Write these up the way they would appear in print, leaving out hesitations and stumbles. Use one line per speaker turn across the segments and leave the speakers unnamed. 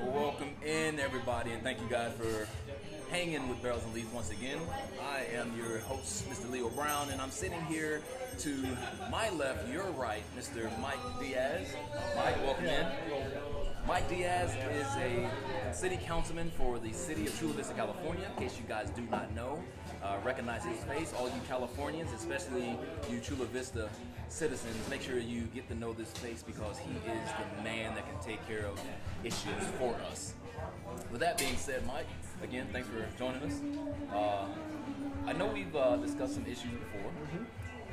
Welcome in, everybody, and thank you guys for hanging with Barrels and Leaves once again. I am your host, Mr. Leo Brown, and I'm sitting here to my left, your right, Mr. Mike Diaz. Mike, welcome in. Mike Diaz is a city councilman for the city of Chula, Vista, California. In case you guys do not know, recognize his face. All you Californians, especially you Chula Vista citizens, make sure you get to know this face because he is the man that can take care of issues for us. With that being said, Mike, again, thanks for joining us. I know we've discussed some issues before,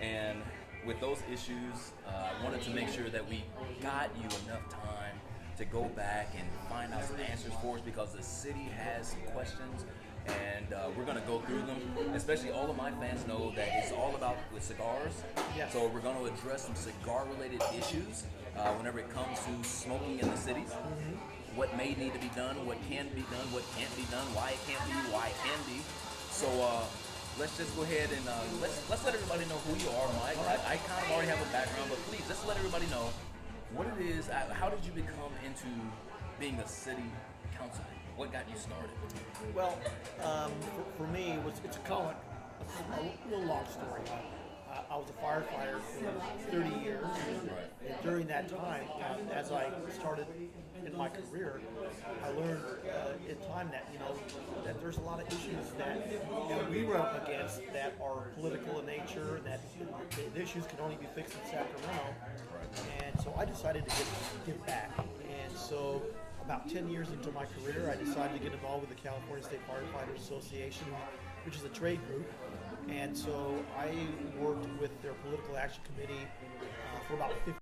and with those issues, I wanted to make sure that we got you enough time to go back and find out some answers for us because the city has some questions, and we're going to go through them. Especially all of my fans know that it's all about with cigars.
Yes.
So we're going to address some cigar-related issues whenever it comes to smoking in the cities. What may need to be done, what can be done, what can't be done, why it can't be, why it can be. So let's just go ahead and let's let everybody know who you are, Mike. I kind of already have a background, but please, let's let everybody know what it is. How did you become into being a city councilman? What got you started?
Well, for me, it's a little long story. I was a firefighter for 30 years, and during that time, as I started in my career, I learned in time that that there's a lot of issues that we run up against that are political in nature, and that the issues can only be fixed in Sacramento. And so I decided to give back. And so about 10 years into my career, I decided to get involved with the California State Firefighters Association, which is a trade group. And so I worked with their political action committee for about 50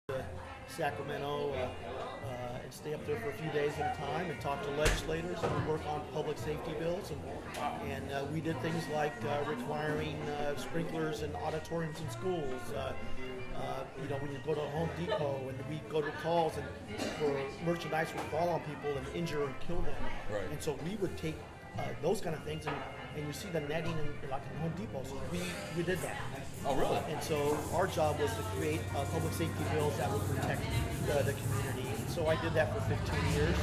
years in Sacramento, and stay up there for a few days at a time and talk to legislators and work on public safety bills. And we did things like requiring sprinklers in auditoriums in schools. When you go to Home Depot and we go to calls and for merchandise would fall on people and injure and kill them.
Right.
And so we would take those kind of things and you see the netting like in Home Depot. So we did that.
Oh, really?
And so our job was to create public safety bills that would protect the community. And so I did that for 15 years.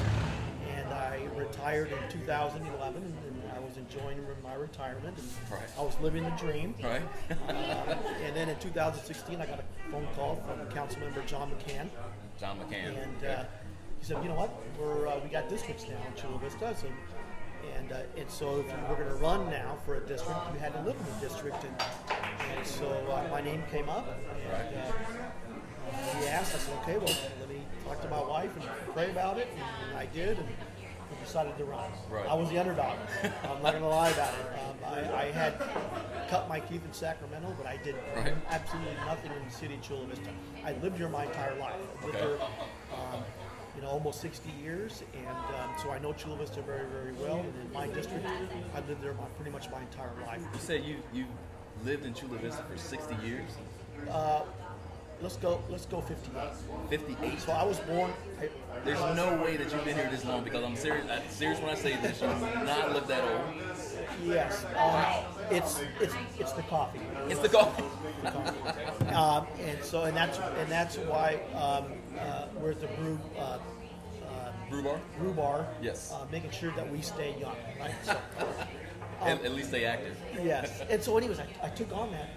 And I retired in 2011, and I was enjoying my retirement. And
Right.
I was living the dream.
Right.
And then in 2016, I got a phone call from Councilmember John McCann.
John McCann.
And he said, you know what, we got districts now in Chula Vista. And so if you were going to run now for a district, you had to live in the district. And so my name came up. And he asked, I said, okay, well, let me talk to my wife and pray about it. And I did. And we decided to run.
Right.
I was the underdog. I'm not going to lie about it. I had cut my teeth in Sacramento, but I did absolutely nothing in the city of Chula Vista. I lived here my entire life. I lived here almost 60 years, and so I know Chula Vista very, very well. And in my district, I've lived there pretty much my entire life.
You said you lived in Chula Vista for 60 years?
Let's go 58.
58?
So I was born.
There's no way that you've been here this long because I'm serious when I say this. You do not look that old.
Yes. It's the coffee.
It's the coffee.
The coffee. And that's why we're at the Brew Bar.
Yes.
Making sure that we stay young, right? So,
at least stay active.
Yes. And so, anyways, I took on that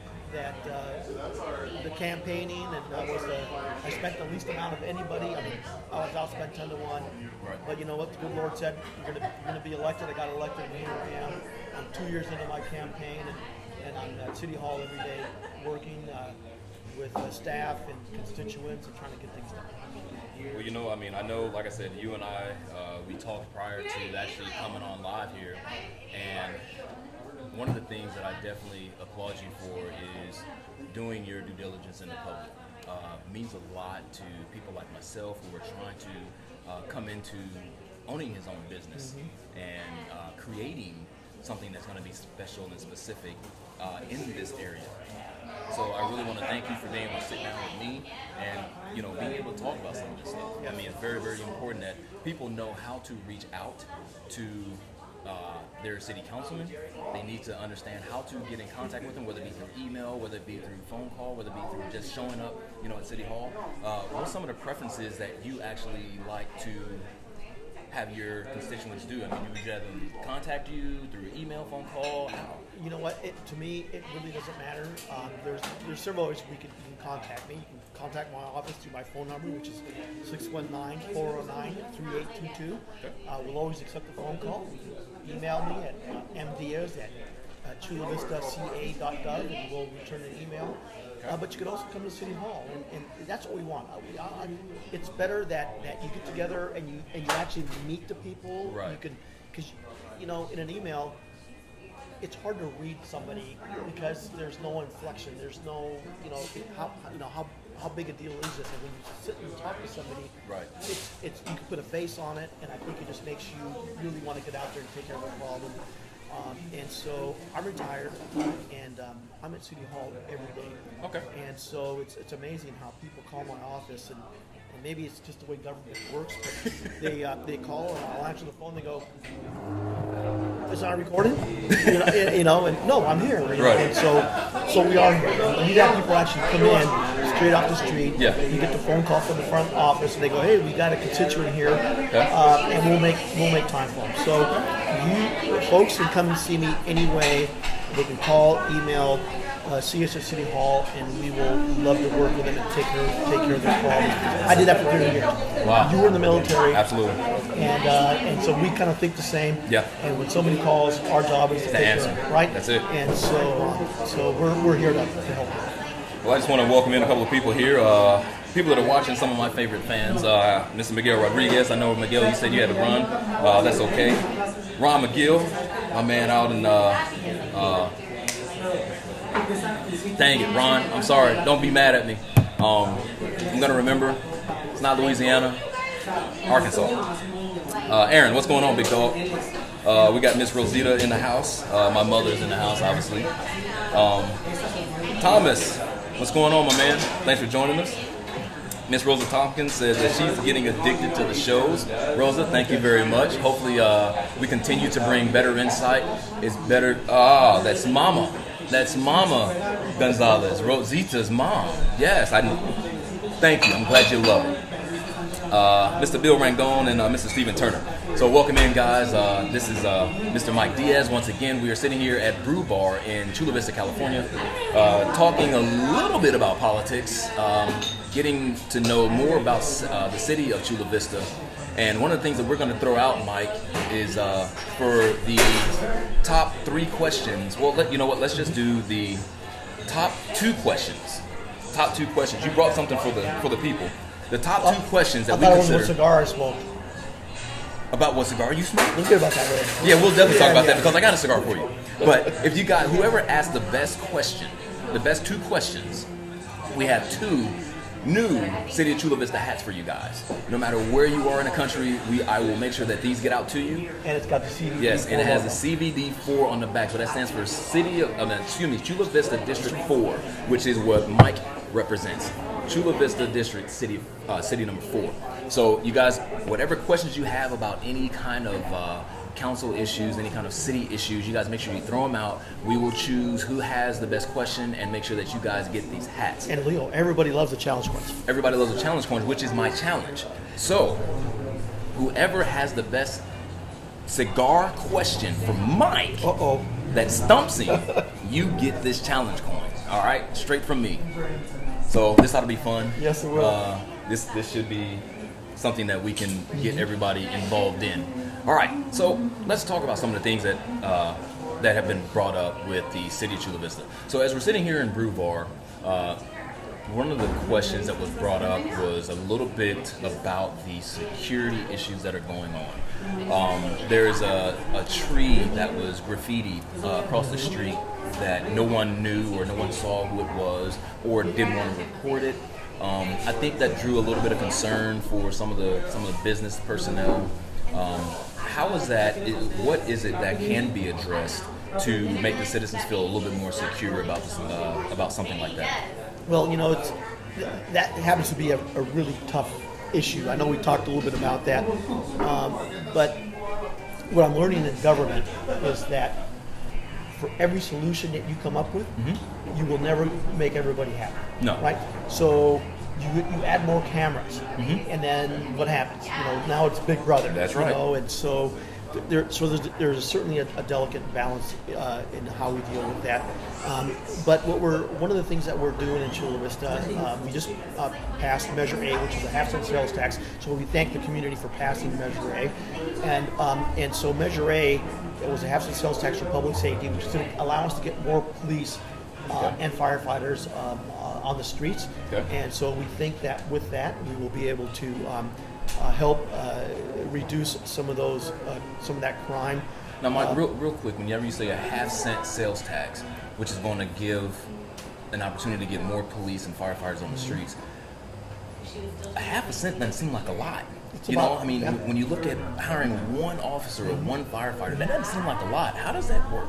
the campaigning, and I spent the least amount of anybody. I mean, I was outspent 10 to 1.
Right.
But you know what? The good Lord said, you're gonna be elected. I got elected, and here I am. I'm 2 years into my campaign, and I'm at City Hall every day working with staff and constituents and trying to get things done.
Well, I know, like I said, you and I, we talked prior to actually coming on live here, and one of the things that I definitely applaud you for is doing your due diligence in the public. Means a lot to people like myself who are trying to come into owning his own business and creating something that's going to be special and specific in this area. So I really want to thank you for being able to sit down with me and being able to talk about some of this stuff. I mean, it's very, very important that people know how to reach out to their city councilman. They need to understand how to get in contact with them, whether it be through email, whether it be through phone call, whether it be through just showing up, at City Hall. What are some of the preferences that you actually like to have your constituents do? I mean, would you have them contact you through email, phone call? How?
You know what? To me, it really doesn't matter. There's several ways you can contact me. You can contact my office through my phone number, which is 619-409-3822. We'll always accept the phone call. Email me at mdiaz@chulavistaca.gov, and we'll return an email. But you can also come to City Hall, and that's what we want. It's better that you get together and you actually meet the people.
Right.
You can, because in an email, it's hard to read somebody because there's no inflection. There's no how big a deal is this? And when you sit and talk to somebody,
right,
it's you can put a face on it, and I think it just makes you really want to get out there and take care of a problem. And so I'm retired, and I'm at City Hall every day.
Okay.
And so it's amazing how people call my office, and maybe it's just the way government works, but they call and I'll answer the phone. They go, "Is I recording?" And no, I'm here.
Right.
And so we are here. And you have people actually come in straight off the street.
Yeah.
You get the phone call from the front office, and they go, "Hey, we got a constituent here," and we'll make time for them. So you folks can come and see me anyway. They can call, email, see us at City Hall, and we will love to work with them and take care of their problems. I did that for 30 years.
Wow.
You were in the military.
Absolutely.
And so we kind of think the same.
Yeah.
And when somebody calls, our job is to take
answer.
care of it, right?
That's it.
And so we're here to help.
Well, I just want to welcome in a couple of people here. People that are watching, some of my favorite fans. Mr. Miguel Rodriguez. I know, Miguel, you said you had to run. That's okay. Ron McGill, my man out in... dang it, Ron. I'm sorry. Don't be mad at me. I'm going to remember. It's not Louisiana. Arkansas. Aaron, what's going on, big dog? We got Miss Rosita in the house. My mother's in the house, obviously. Thomas, what's going on, my man? Thanks for joining us. Miss Rosa Tompkins says that she's getting addicted to the shows. Rosa, thank you very much. Hopefully we continue to bring better insight. It's better. That's Mama. That's Mama Gonzalez, Rosita's mom. Yes, thank you. I'm glad you love it. Mr. Bill Rangone and Mr. Stephen Turner. So welcome in, guys. This is Mr. Mike Diaz. Once again, we are sitting here at Brew Bar in Chula Vista, California, talking a little bit about politics, getting to know more about the city of Chula Vista. And one of the things that we're going to throw out, Mike, is for the top 3 questions. Well, you know what? Let's just do the top 2 questions. Top 2 questions. You brought something for the people. The top 2 questions that we consider.
What cigar I smoked.
About what cigar you smoke?
We'll get about that later.
Yeah, we'll definitely talk about that because I got a cigar for you. But if you got whoever asked the best question, the best 2 questions, we have 2 new City of Chula Vista hats for you guys. No matter where you are in the country, I will make sure that these get out to you.
And it's got the CVD.
Yes, and it has the CVD4 on the back, so that stands for Chula Vista District 4, which is what Mike represents. Chula Vista District, city number 4. So you guys, whatever questions you have about any kind of council issues, any kind of city issues, you guys make sure you throw them out. We will choose who has the best question and make sure that you guys get these hats.
And Leo, everybody loves the challenge coins.
Everybody loves the challenge coins, which is my challenge. So whoever has the best cigar question for Mike that stumps him, you get this challenge coin. All right, straight from me. So this ought to be fun.
Yes, it will.
This should be something that we can get everybody involved in. All right, so let's talk about some of the things that have been brought up with the City of Chula Vista. So as we're sitting here in Brew Bar, one of the questions that was brought up was a little bit about the security issues that are going on. There's a tree that was graffitied across the street that no one knew or no one saw who it was or didn't want to report it. I think that drew a little bit of concern for some of the business personnel. How is that? What is it that can be addressed to make the citizens feel a little bit more secure about something like that?
Well, that happens to be a really tough issue. I know we talked a little bit about that, but what I'm learning in government is that for every solution that you come up with, you will never make everybody happy.
No.
Right? So you add more cameras, and then what happens? Now it's Big Brother.
That's right.
And so there's certainly a delicate balance in how we deal with that. But one of the things that we're doing in Chula Vista, we just passed Measure A, which is a half-cent sales tax. So we thank the community for passing Measure A, and so Measure A, it was a half-cent sales tax for public safety, which is going to allow us to get more police and firefighters on the streets.
Okay.
And so we think that with that, we will be able to help reduce some of that crime.
Now, Mike, real quick, whenever you say a half-cent sales tax, which is going to give an opportunity to get more police and firefighters on the streets, a half a cent doesn't seem like a lot. When you look at hiring one officer or one firefighter, that doesn't seem like a lot. How does that work?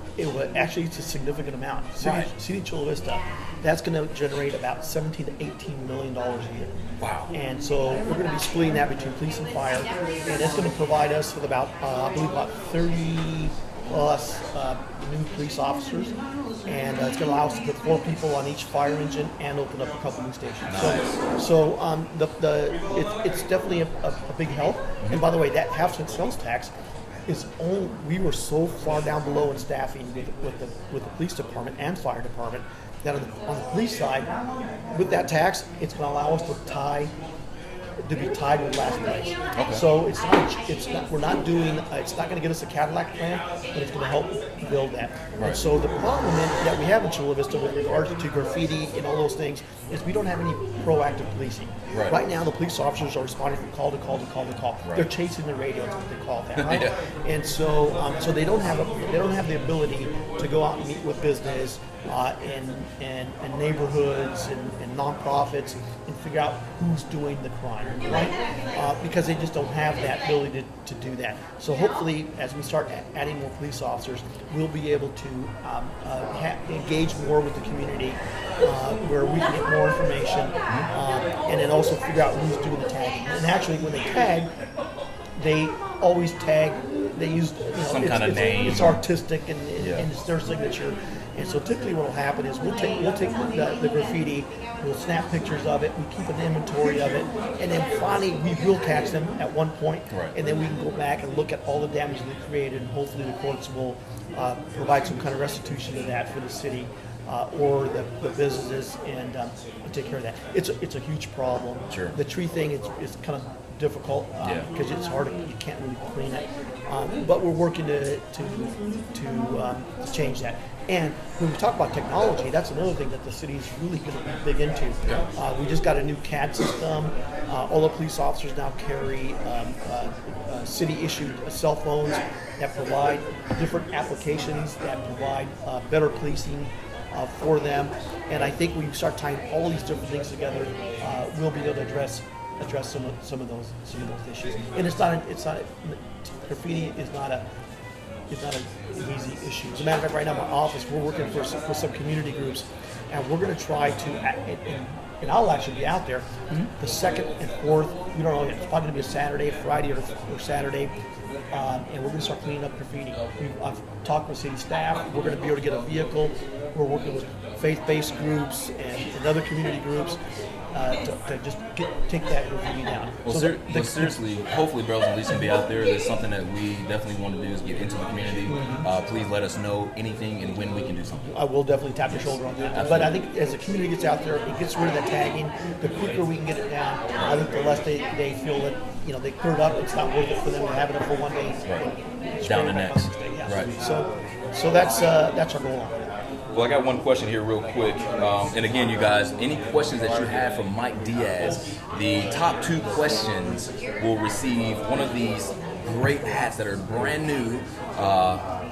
Actually, it's a significant amount. City Chula Vista, that's going to generate about $17 to $18 million a year.
Wow.
And so we're going to be splitting that between police and fire, and it's going to provide us with about, I believe, about 30 plus new police officers, and it's going to allow us to put 4 people on each fire engine and open up a couple new stations.
Nice.
So it's definitely a big help. And by the way, that half-cent sales tax is only, we were so far down below in staffing with the police department and fire department that on the police side, with that tax, it's going to allow us to be tied with last place.
Okay.
So we're not doing, it's not going to get us a Cadillac plan, but it's going to help build that.
Right.
And so the problem that we have in Chula Vista with regards to graffiti and all those things is we don't have any proactive policing. Right now, the police officers are responding from call to call to call to call.
Right.
They're chasing the radio, is what they call that, right?
Yeah.
And so they don't have the ability to go out and meet with business and neighborhoods and nonprofits and figure out who's doing the crime, right? Because they just don't have that ability to do that. So hopefully, as we start adding more police officers, we'll be able to engage more with the community, where we can get more information, and then also figure out who's doing the tagging. And actually, when they tag, they always tag. They use
some kind of name.
It's artistic and it's their signature. And so typically what will happen is we'll take the graffiti, we'll snap pictures of it, we keep an inventory of it, and then finally we will catch them at one point, and then we can go back and look at all the damage they created, and hopefully the courts will provide some kind of restitution of that for the city or the businesses, and take care of that. It's a huge problem.
Sure.
The tree thing is kind of difficult because it's hard. You can't really clean it, but we're working to change that. And when we talk about technology, that's another thing that the city is really going to be big into. We just got a new CAD system. All the police officers now carry city-issued cell phones that provide different applications that provide better policing for them. And I think when you start tying all these different things together, we'll be able to address some of those issues. And graffiti is not an easy issue. As a matter of fact, right now in my office, we're working for some community groups, and we're going to try to, and I'll actually be out there the 2nd and 4th. We don't know, it's probably going to be a Saturday, Friday, or Saturday, and we're going to start cleaning up graffiti. I've talked with city staff. We're going to be able to get a vehicle. We're working with faith-based groups and other community groups to just take that graffiti down.
Well, seriously, hopefully Barrels and Lease can be out there. That's something that we definitely want to do is get into the community. Please let us know anything and when we can do something.
I will definitely tap your shoulder on that.
Absolutely.
But I think as the community gets out there, it gets rid of the tagging, the quicker we can get it down, I think the less they feel that, they clear it up, it's not worth it for them to have it up for one day.
Right. Down the next.
Yeah. Right. So that's our goal.
Well, I got one question here real quick. And again, you guys, any questions that you have from Mike Diaz, the top 2 questions will receive one of these great hats that are brand new.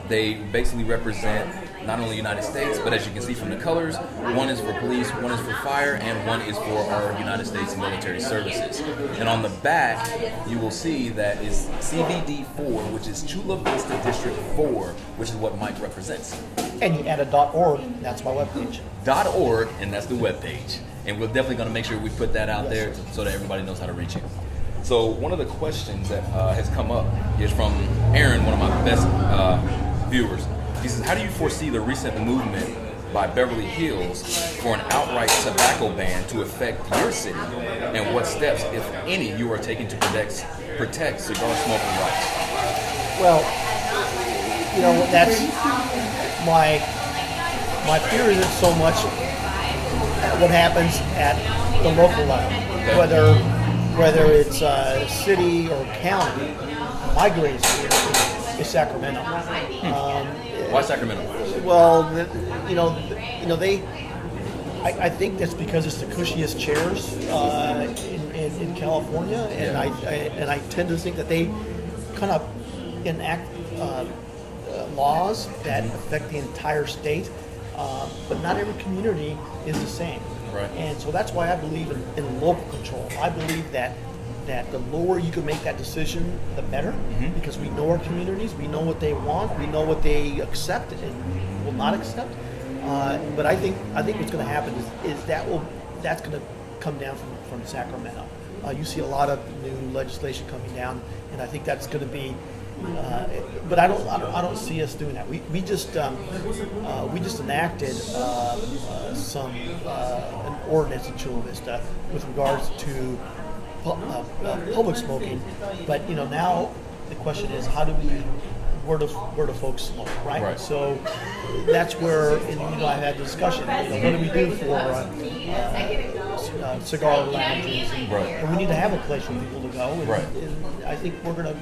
They basically represent not only the United States, but as you can see from the colors, one is for police, one is for fire, and one is for our United States military services. And on the back, you will see that is CVD 4, which is Chula Vista District 4, which is what Mike represents.
And you add a .org, that's my webpage.
.org, and that's the webpage. And we're definitely going to make sure we put that out there so that everybody knows how to reach you. So one of the questions that has come up is from Aaron, one of my best viewers. He says, how do you foresee the recent movement by Beverly Hills for an outright tobacco ban to affect your city, and what steps, if any, you are taking to protect cigar smoking rights?
Well, that's my fear isn't so much what happens at the local level, whether it's city or county. My greatest fear is Sacramento.
Why Sacramento?
Well, I think that's because it's the cushiest chairs in California, and I tend to think that they kind of enact laws that affect the entire state, but not every community is the same.
Right.
And so that's why I believe in local control. I believe that the lower you can make that decision, the better, because we know our communities, we know what they want, we know what they accept and will not accept. But I think what's going to happen is that's going to come down from Sacramento. You see a lot of new legislation coming down, and I think that's going to be. But I don't see us doing that. We just enacted an ordinance in Chula Vista with regards to public smoking. But now the question is, where do folks smoke, right? So that's where I've had discussion. What do we do for cigar lounges? And we need to have a place for people to go. And I think we're gonna,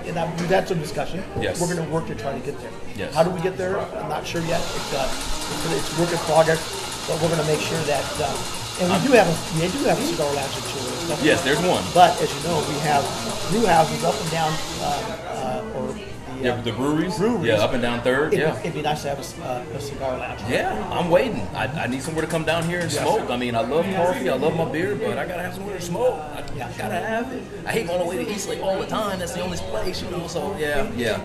and we've had some discussion.
Yes.
We're gonna work to try to get there.
Yes.
How do we get there? I'm not sure yet. It's work in progress, but we're gonna make sure that. And we do have a cigar lounge in Chula.
Yes, there's one.
But as you know, we have brew houses up and down,
the breweries. Yeah, up and down Third.
It'd be nice to have a cigar lounge.
Yeah, I'm waiting. I need somewhere to come down here and smoke. I mean, I love coffee, I love my beer, but I gotta have somewhere to smoke. I gotta have it. I hate going away to East Lake all the time. That's the only place, So yeah.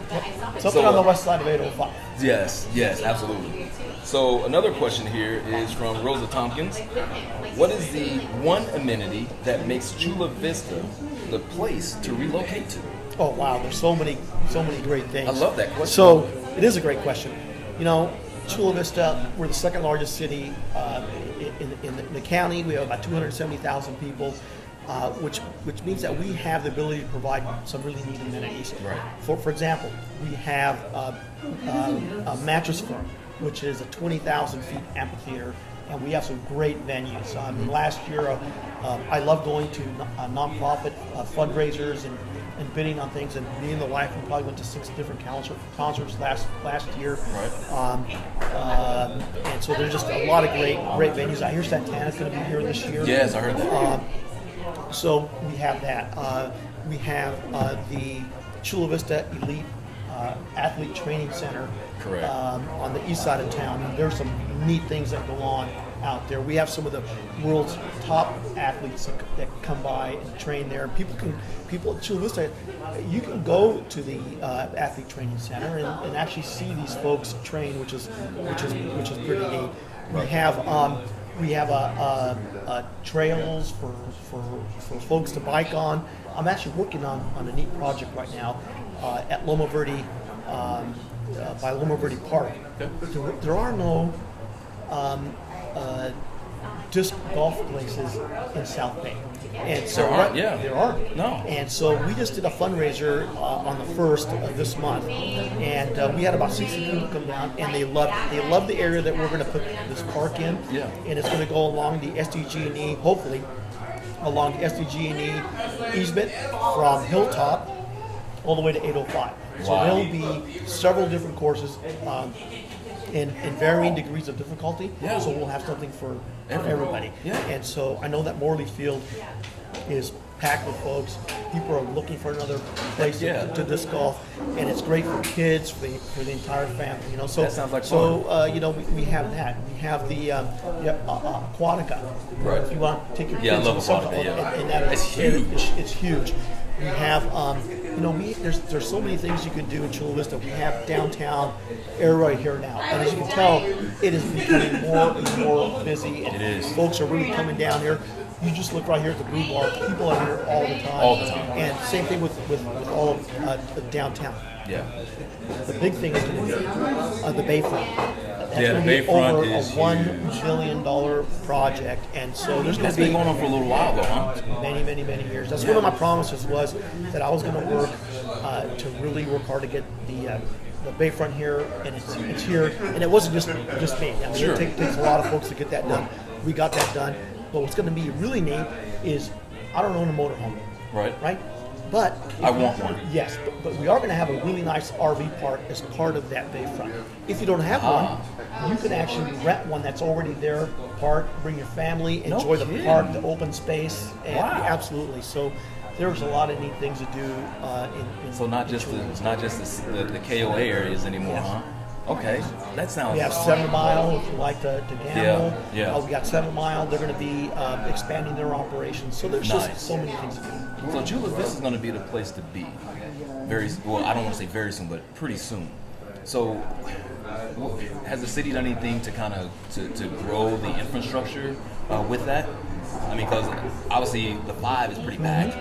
Something on the west side of 805.
Yes, absolutely. So another question here is from Rosa Tompkins. What is the one amenity that makes Chula Vista the place to relocate to?
Oh wow, there's so many great things.
I love that question.
So it is a great question. Chula Vista, we're the second largest city in the county. We have about 270,000 people, which means that we have the ability to provide some really neat amenities.
Right.
For example, we have a mattress firm, which is a 20,000 feet amphitheater, and we have some great venues. Last year, I love going to nonprofit fundraisers and bidding on things, and me and the wife, we probably went to 6 different concerts last year.
Right.
And so there's just a lot of great venues. I hear Santana's going to be here this year.
Yes, I heard that.
So we have that. We have the Chula Vista Elite Athlete Training Center.
Correct.
On the east side of town. And there's some neat things that go on out there. We have some of the world's top athletes that come by and train there. People at Chula Vista, you can go to the athlete training center and actually see these folks train, which is pretty neat. We have trails for folks to bike on. I'm actually working on a neat project right now at Loma Verde. By Loma Verde Park. There are no disc golf places in South Bay. And so there aren't.
No.
And so we just did a fundraiser on the 1st of this month, and we had about 60 people come down, and they love the area that we're going to put this park in.
Yeah.
And it's going to go along the SDG&E, hopefully, along the SDG&E easement from Hilltop all the way to 805. So there'll be several different courses in varying degrees of difficulty.
Yeah.
So we'll have something for everybody.
Yeah.
And so I know that Morley Field is packed with folks. People are looking for another place to disc golf, and it's great for kids, for the entire family. So
that sounds like
fun. We have that. We have the Aquatica.
Right.
If you want to take your kids,
I love Aquatica.
And that
it's huge.
It's huge. We have, there's so many things you can do in Chula Vista. We have downtown area right here now, and as you can tell, it is becoming more and more busy. And
it is.
Folks are really coming down here. You just look right here at the Brew bar. People are here all the time.
All the time.
And same thing with all of downtown.
Yeah.
The big thing is going to be the Bayfront. That's
Yeah,
going
the
to be
Bayfront
over
is
a $1 billion project, and so there's going
That's
to
been
be
going on for a little while, though, huh?
many, many, many years. That's one of my promises was that I was going to work to really work hard to get the Bayfront here, and it's here, and it wasn't just me. I mean,
Sure.
it takes a lot of folks to get that done. We got that done, but what's going to be really neat is I don't own a motorhome,
Right.
but
I want one.
yes, but we are going to have a really nice RV park as part of that Bayfront. If you don't have one, you can actually rent one that's already there, park, bring your family, enjoy the
kidding.
park, the open space, and
Wow.
absolutely. So there's a lot of neat things to do in
So not
in
just
Chula.
it's not just the KOA areas anymore,
Yes.
huh? Okay, that sounds.
We have 7 Mile if you like to gamble.
Yeah.
We got 7 Mile. They're going to be expanding their operations. So there's
Nice.
just so many things to do.
So Chula Vista is going to be the place to be. Very well. I don't want to say very soon, but pretty soon. So, has the city done anything to kind of to grow the infrastructure with that? I mean, because obviously the 5 is pretty packed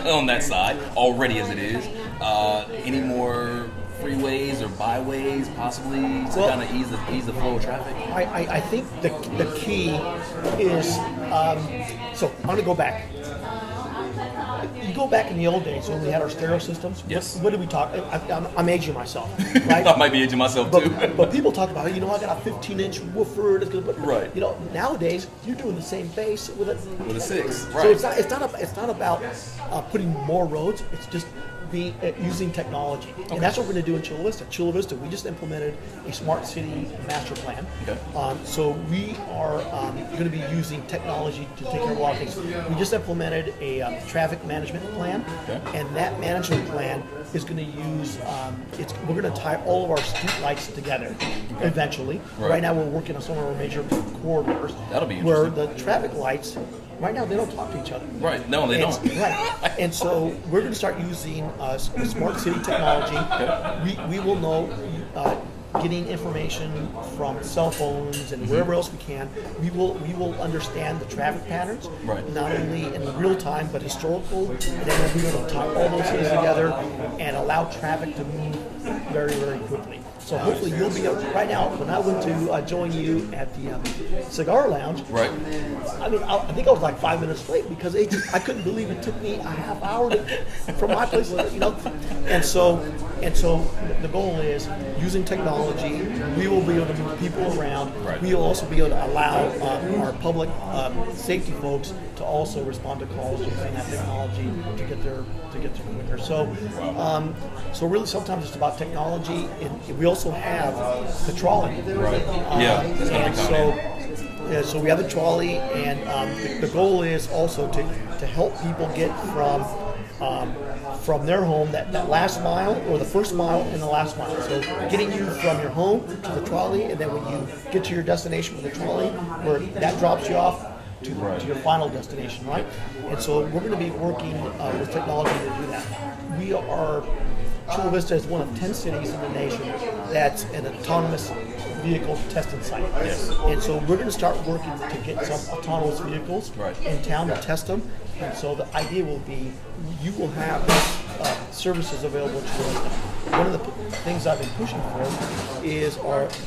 on that side already as it is. Any more freeways or byways possibly to
Well,
kind of ease the flow of traffic?
I think the key is so I'm going to go back. You go back in the old days when we had our stereo systems.
Yes.
What did we talk? I'm aging myself, right?
I might be aging myself too.
But people talk about, I got a 15-inch woofer. That's gonna,
Right.
Nowadays you're doing the same bass with a
With a 6,
So
right?
it's not about putting more roads. It's just using technology, and that's what we're going to do in Chula Vista. Chula Vista, we just implemented a smart city master plan.
Okay.
So we are going to be using technology to take care of a lot of things. We just implemented a traffic management plan,
Okay.
and that management plan is going to use. We're going to tie all of our street lights together eventually. Right now, we're working on some of our major corridors.
That'll be
where
interesting.
the traffic lights. Right now, they don't talk to each other.
Right. No, they don't.
Right. And so we're going to start using smart city technology. We will know getting information from cell phones and wherever else we can. We will understand the traffic patterns,
Right.
not only in real time but historical. And then we're going to tie all those things together and allow traffic to move very, very quickly. So hopefully you'll be able. Right now, when I went to join you at the cigar lounge,
Right.
I mean, I think I was like 5 minutes late because I couldn't believe it took me a half hour from my place, And so the goal is using technology. We will be able to move people around.
Right.
We will also be able to allow our public safety folks to also respond to calls using that technology to get there quicker. So really, sometimes it's about technology. And we also have the trolley.
Right. Yeah. That's gonna
And
be coming.
so we have the trolley, and the goal is also to help people get from their home that last mile, or the first mile and the last mile. So getting you from your home to the trolley, and then when you get to your destination with the trolley, where that drops you off to your final destination, right? And so we're going to be working with technology to do that. We are. Chula Vista is one of 10 cities in the nation that's an autonomous vehicle testing site.
Yes.
And so we're going to start working to get some autonomous vehicles
Right.
in town to test them. And so the idea will be you will have services available to Chula Vista. One of the things I've been pushing for is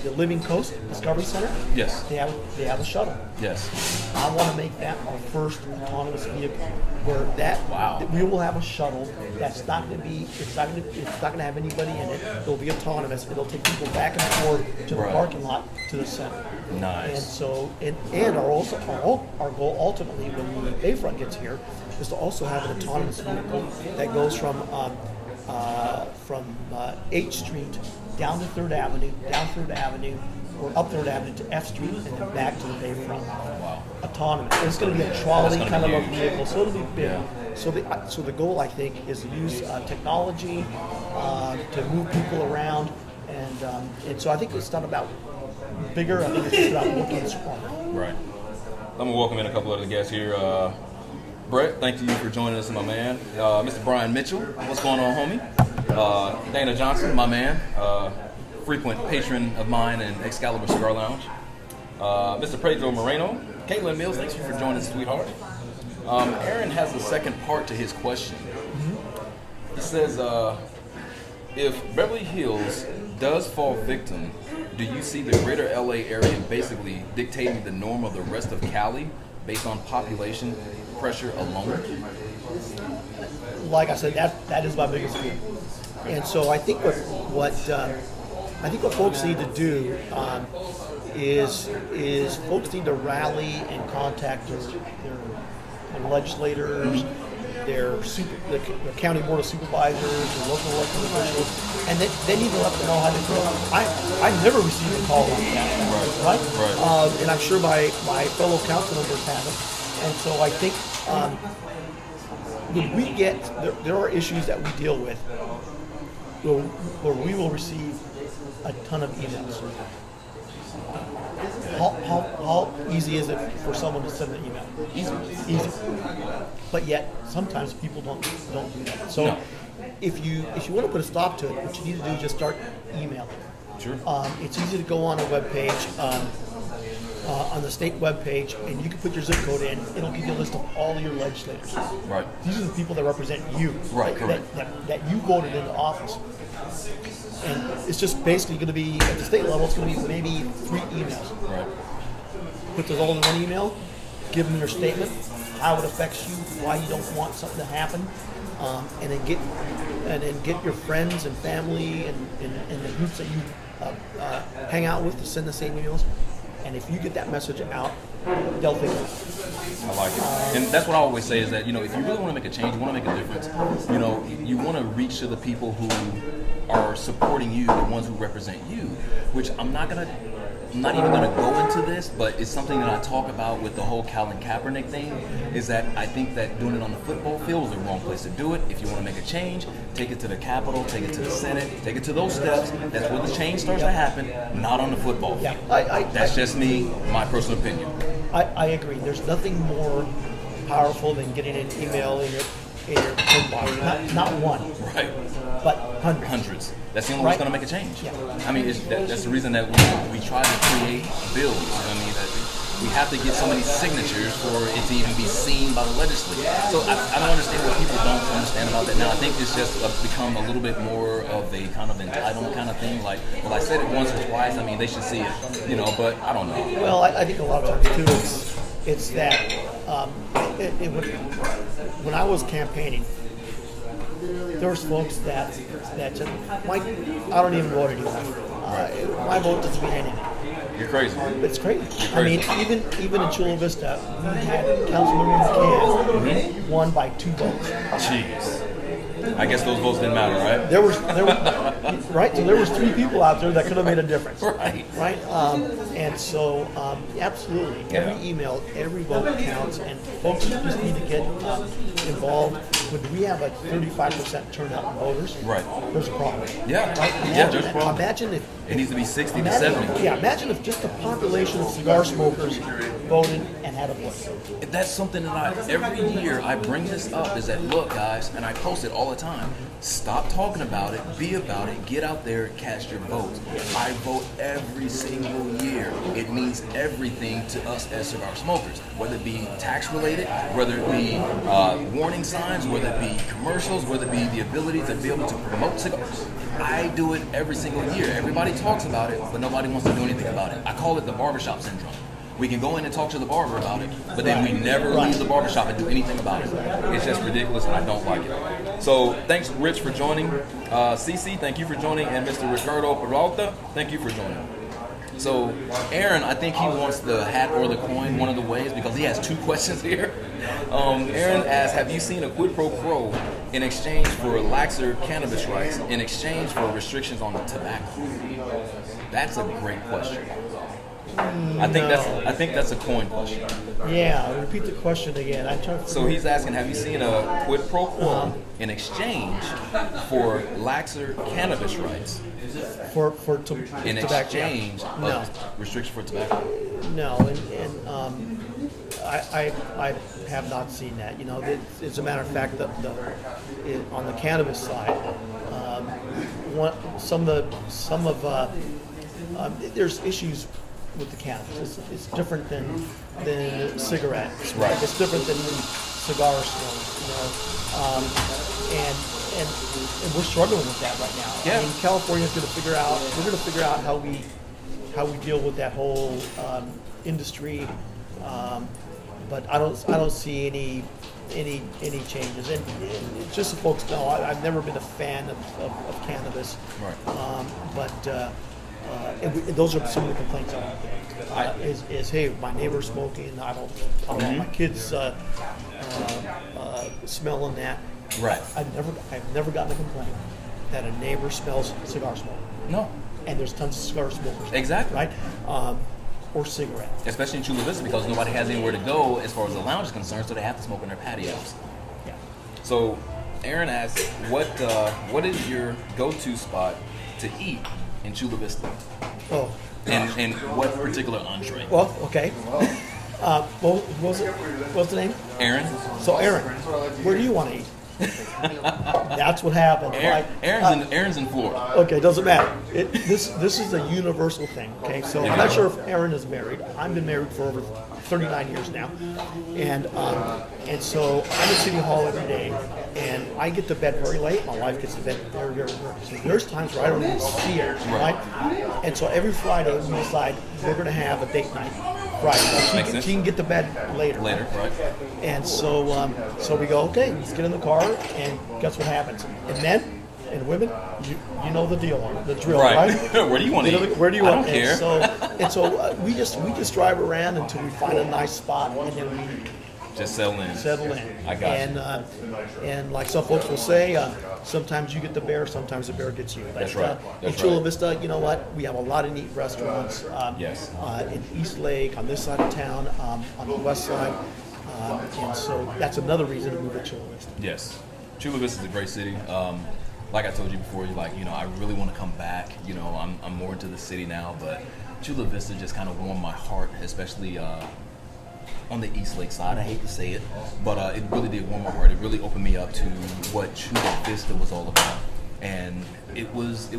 the Living Coast Discovery Center.
Yes.
They have a shuttle.
Yes.
I want to make that our first autonomous vehicle, where that we will have a shuttle that's not going to be it's not going to have anybody in it. It'll be autonomous. It'll take people back and forth to the
Right.
parking lot to the center.
Nice.
And so our goal ultimately when the Bayfront gets here is to also have an autonomous vehicle that goes from 8th Street down to 3rd Avenue, or up 3rd Avenue to F Street, and then back to the Bayfront.
Wow.
Autonomous. And it's going to be a trolley
gonna
kind
be
of a
huge.
vehicle, so it'll be big.
Yeah.
So the goal, I think, is to use technology to move people around, and so I think it's not about bigger. I think it's just about working smarter.
Right. I'm gonna welcome in a couple other guests here. Brett, thank you for joining us, my man. Mr. Brian Mitchell, what's going on, homie? Dana Johnson, my man, frequent patron of mine in Excalibur Cigar Lounge. Mr. Pedro Moreno, Caitlin Mills, thanks for joining us, sweetheart. Aaron has a second part to his question. He says, if Beverly Hills does fall victim, do you see the greater LA area basically dictating the norm of the rest of Cali based on population pressure alone?
Like I said, that is my biggest fear. And so I think what folks need to do is folks need to rally and contact their legislators, their county board of supervisors, their local elected officials, and they need to let them know how to do it. I never received a call like that, right? And I'm sure my fellow council members haven't. And so I think when we get there are issues that we deal with where we will receive a ton of emails. How easy is it for someone to send an email? Easy. But yet sometimes people don't do that. So if you want to put a stop to it, what you need to do is just start emailing.
Sure.
It's easy to go on a web page, on the state web page, and you can put your zip code in. It'll give you a list of all your legislators.
Right.
These are the people that represent you.
Right. Correct.
That you voted into office. And it's just basically going to be, at the state level, it's going to be maybe 3 emails.
Right.
Put those all in one email, give them your statement, how it affects you, why you don't want something to happen, and then get your friends and family and the groups that you hang out with to send the same emails. And if you get that message out, they'll think of it.
I like it. And that's what I always say is that, if you really want to make a change, you want to make a difference, you want to reach to the people who are supporting you, the ones who represent you, which I'm not even gonna go into this, but it's something that I talk about with the whole Colin Kaepernick thing, is that I think that doing it on the football field is the wrong place to do it. If you want to make a change, take it to the Capitol, take it to the Senate, take it to those steps. That's where the change starts to happen, not on the football field. That's just me, my personal opinion.
I agree. There's nothing more powerful than getting an email in your inbox. Not one.
Right.
But hundreds.
Hundreds. That's the only way it's going to make a change.
Yeah.
I mean, that's the reason that we try to create bills. That we have to get so many signatures for it to even be seen by the legislature. So I don't understand what people don't understand about that now. I think it's just become a little bit more of a kind of entitlement kind of thing. Like, well, I said it once or twice. I mean, they should see it, but I don't know.
Well, I think a lot of times too, it's that when I was campaigning, there was folks that said, Mike, I don't even vote anymore. My vote doesn't mean anything.
You're crazy.
It's crazy. I mean, even in Chula Vista, we had Councilmember McCann won by 2 votes.
Jeez. I guess those votes didn't matter, right?
There was right. So there was 3 people out there that could have made a difference.
Right.
And so absolutely, every email, every vote counts, and folks just need to get involved. When we have a 35% turnout in voters,
right,
there's a problem.
Yeah.
Right?
There's a problem.
Imagine if
it needs to be 60 to 70.
Yeah. Imagine if just the population of cigar smokers voted and had a voice.
That's something that every year I bring this up, is that, look, guys, and I post it all the time. Stop talking about it, be about it, get out there, cast your votes. I vote every single year. It means everything to us as cigar smokers, whether it be tax related, whether it be warning signs, whether it be commercials, whether it be the ability to be able to promote cigars. I do it every single year. Everybody talks about it, but nobody wants to do anything about it. I call it the barbershop syndrome. We can go in and talk to the barber about it, but then we never leave the barbershop and do anything about it. It's just ridiculous, and I don't like it. So thanks, Rich, for joining. CC, thank you for joining. And Mr. Ricardo Peralta, thank you for joining. So Aaron, I think he wants the hat or the coin, one of the ways, because he has 2 questions here. Aaron asks, have you seen a quid pro quo in exchange for laxer cannabis rights in exchange for restrictions on tobacco? That's a great question. I think that's a coin question.
Yeah, repeat the question again. I'm trying to.
So he's asking, have you seen a quid pro quo in exchange for laxer cannabis rights?
In
exchange of restriction for tobacco?
No, and I have not seen that. As a matter of fact, on the cannabis side, there's issues with the cannabis. It's different than cigarettes.
Right.
It's different than cigar smoke, and we're struggling with that right now.
Yeah.
I mean, California's going to figure out. We're going to figure out how we deal with that whole industry, but I don't see any changes. And just so folks know, I've never been a fan of cannabis.
Right.
And those are some of the complaints I get. Is hey, my neighbor's smoking. I don't want my kids smelling that.
Right.
I've never gotten a complaint that a neighbor smells cigar smoke.
No.
And there's tons of cigar smokers.
Exactly.
Right. Or cigarette.
Especially in Chula Vista, because nobody has anywhere to go as far as the lounge is concerned, so they have to smoke in their patios.
Yeah.
So, Aaron asked, what is your go-to spot to eat in Chula Vista?
Oh.
And what particular entree?
Well, okay. What was the name?
Aaron?
So Aaron, where do you want to eat? That's what happened. Right?
Aaron's in Florida.
Okay, doesn't matter. This is a universal thing. Okay, so I'm not sure if Aaron is married. I've been married for over 39 years now, and so I'm at City Hall every day, and I get to bed very late. My wife gets to bed very early. So there's times where I don't even see her, right? And so every Friday we decide we're going to have a date night. Right, so she can get to bed later.
Later, right.
And so we go, okay, let's get in the car, and guess what happens? And men and women, you know the deal, the drill, right?
Where do you want to eat?
Where do you want?
I don't care.
And so we just drive around until we find a nice spot, and then we
just settle in.
I
got
you. And like some folks will say, sometimes you get the bear, sometimes the bear gets you. But,
That's right.
In Chula Vista, you know what? We have a lot of neat restaurants.
Yes.
In East Lake, on this side of town, on the west side. And so that's another reason to move to Chula Vista.
Yes. Chula Vista is a great city. Like I told you before, I really want to come back. I'm more into the city now, but Chula Vista just kind of warmed my heart, especially on the East Lake side. I hate to say it, but it really did warm my heart. It really opened me up to what Chula Vista was all about, and it was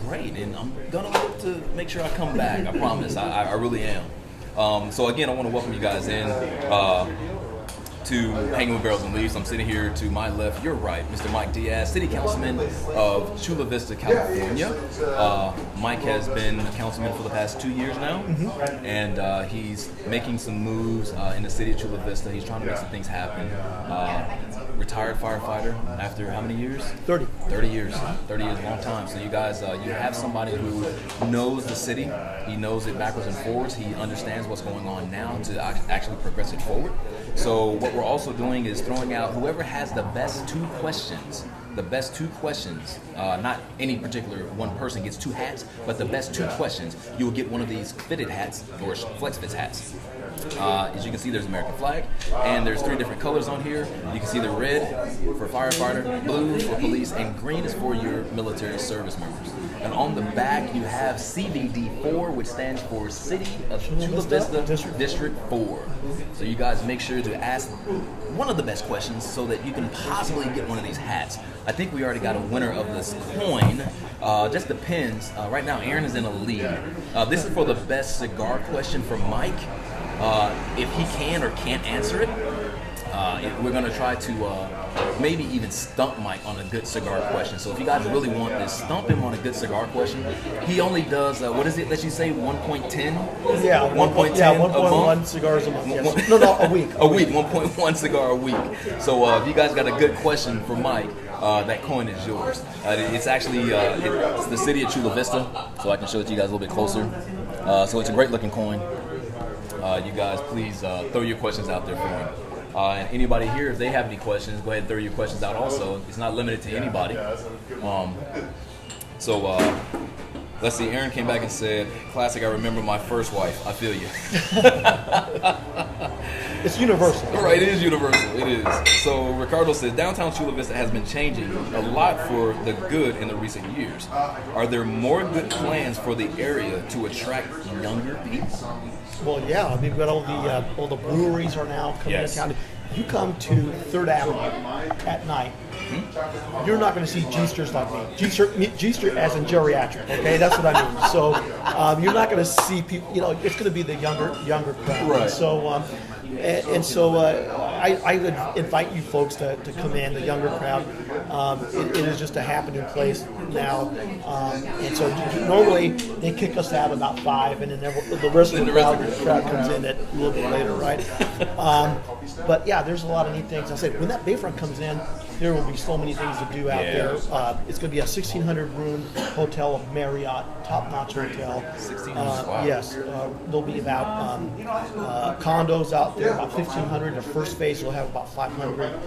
great. And I'm gonna look to make sure I come back. I promise. I really am. So again, I want to welcome you guys in to Hanging with Barrels and Leaves. I'm sitting here to my left, your right, Mr. Mike Diaz, City Councilman of Chula Vista, California. Mike has been a councilman for the past 2 years now, and he's making some moves in the city of Chula Vista. He's trying to make some things happen. Retired firefighter after how many years?
30.
30 years. 30 years, a long time. So you guys, you have somebody who knows the city. He knows it backwards and forwards. He understands what's going on now to actually progress it forward. So what we're also doing is throwing out whoever has the best two questions. The best two questions, not any particular one person gets two hats, but the best two questions, you will get one of these fitted hats or flex fits hats. As you can see, there's American flag, and there's 3 different colors on here. You can see the red for firefighter, blue for police, and green is for your military service members. And on the back, you have CVD4, which stands for City of Chula Vista District 4. So you guys make sure to ask one of the best questions so that you can possibly get one of these hats. I think we already got a winner of this coin. Just depends. Right now, Aaron is in a lead. This is for the best cigar question from Mike. If he can or can't answer it, we're going to try to maybe even stump Mike on a good cigar question. So if you guys really want this, stump him on a good cigar question. He only does, what is it that you say, 1.10?
Yeah,
1.10
1.1 cigars a month. Yes. No, a week.
A week, 1.1 cigar a week. So if you guys got a good question for Mike, that coin is yours. It's actually it's the city of Chula Vista, so I can show it to you guys a little bit closer. So it's a great looking coin. You guys, please throw your questions out there for me. And anybody here, if they have any questions, go ahead and throw your questions out also. It's not limited to anybody. Let's see, Aaron came back and said, classic, I remember my first wife. I feel you.
It's universal.
Right, it is universal. It is. So Ricardo says, downtown Chula Vista has been changing a lot for the good in the recent years. Are there more good plans for the area to attract younger people?
Well, yeah. I mean, we've got all the breweries are now coming to town. You come to 3rd Avenue at night, you're not going to see G-sters like me. G-ster as in geriatric, okay? That's what I mean. So you're not going to see people, it's going to be the younger crowd.
Right.
So, I would invite you folks to come in, the younger crowd. It is just a happening place now. And so normally they kick us out about 5, and then the rest of the crowd comes in a little bit later, right? But yeah, there's a lot of neat things. I said, when that Bayfront comes in, there will be so many things to do out there. It's going to be a 1,600 room hotel, a Marriott, top-notch hotel.
1,600,
wow. Yes, there'll be about condos out there, about 1,500. The first phase will have about 500.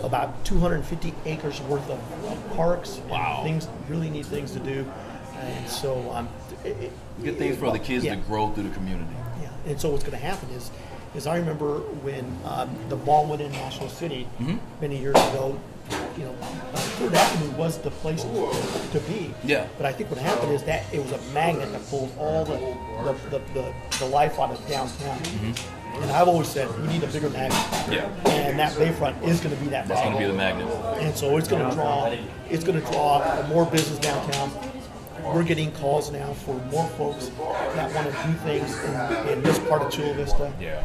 About 250 acres worth of parks.
Wow.
Things, really neat things to do. And so,
good things for the kids to grow through the community.
Yeah, and so what's going to happen is I remember when the mall went in National City many years ago. Third Avenue was the place to be.
Yeah.
But I think what happened is that it was a magnet that pulled all the life out of downtown. And I've always said we need a bigger magnet.
Yeah.
And that Bayfront is going to be that.
That's going to be the magnet.
And so it's going to draw more business downtown. We're getting calls now for more folks that want to do things in this part of Chula Vista.
Yeah.